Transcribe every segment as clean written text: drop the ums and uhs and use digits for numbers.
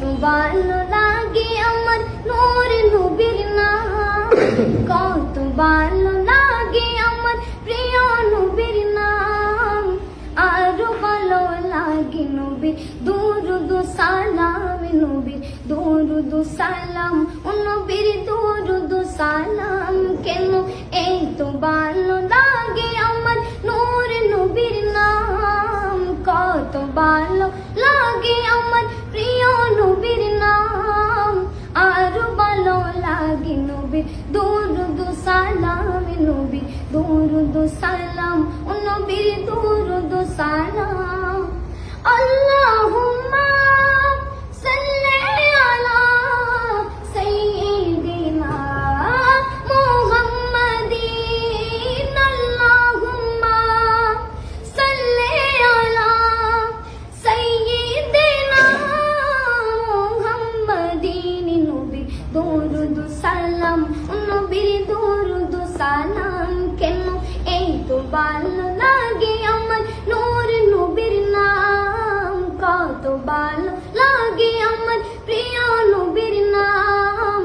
ভালো লাগে আমার নূর নবীর নাম, কত ভালো লাগে আমার প্রিয় নবীর নাম। আরো ভালো লাগে নবীর দুরুদ সালাম, নবীর দুরুদ সালাম, ও নবীর দুরুদ সালাম। কেন এই তো ভালো লাগে আমার নূর নবীর নাম, কত ভালো লাগে আমার প্রিয় নবীর নাম। আরো ভালো লাগে নবীর দুরুদ সালাম, নবীর দুরুদ সালাম, ও নবীর দুরুদ সালাম। আল্লাহুম্মা সাল্লি আলা সাইয়্যিদিনা মুহাম্মাদিন, আল্লাহুম্মা সাল্লি আলা সাইয়্যিদিনা মুহাম্মাদিন, নবীর দুরুদ সালাম, নবীর দুরুদ সালাম। কেন এই তো ভালো লাগে আমার নূর নবীর নাম, কত ভালো লাগে আমার প্রিয় নবীর নাম।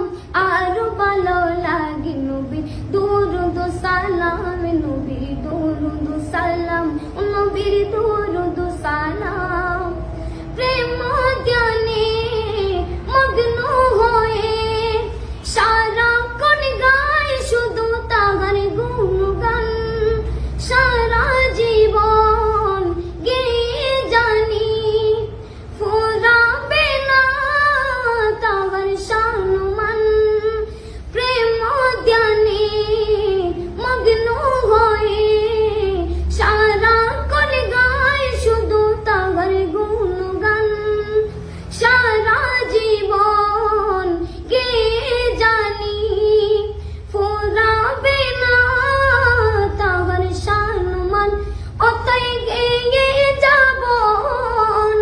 আরো ভালো লাগে নবীর দুরুদ সালাম, নবীর দুরুদ সালাম, নবীর দুরুদ সালাম। প্রেম ধ্যানে মগ্ন হয়ে সারাক্ষণ গায় শুধু তাহার গুণগান, সারা জীবন গেয়ে জানি ফুরাবে না তাহার সম্মান। প্রেম ধ্যানে মগ্ন হয়ে সারাক্ষণ গায় শুধু তাহার গুণগান, সারা জীবন গেয়ে জানি ফুরাবে না তাহার সম্মান। অতই গেয়ে যাব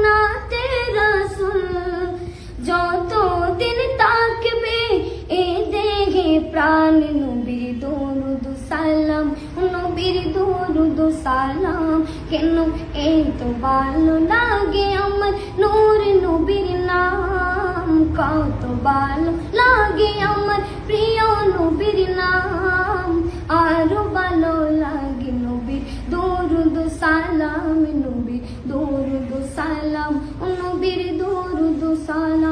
না তে রাসূল, যতদিন থাকবে এ দেহে প্রাণ। নবীর দুরুদ সালাম, নবীর দুরুদ সালাম। কেন এই তো ভালো লাগে আমার নূর নবীর নাম, কত ভালো লাগে আমার প্রিয় নবীর নাম। আরো ভালো লাগে নবীর দুরুদ সালাম, নবীর দুরুদ সালাম, নবীর দুরুদ সালাম।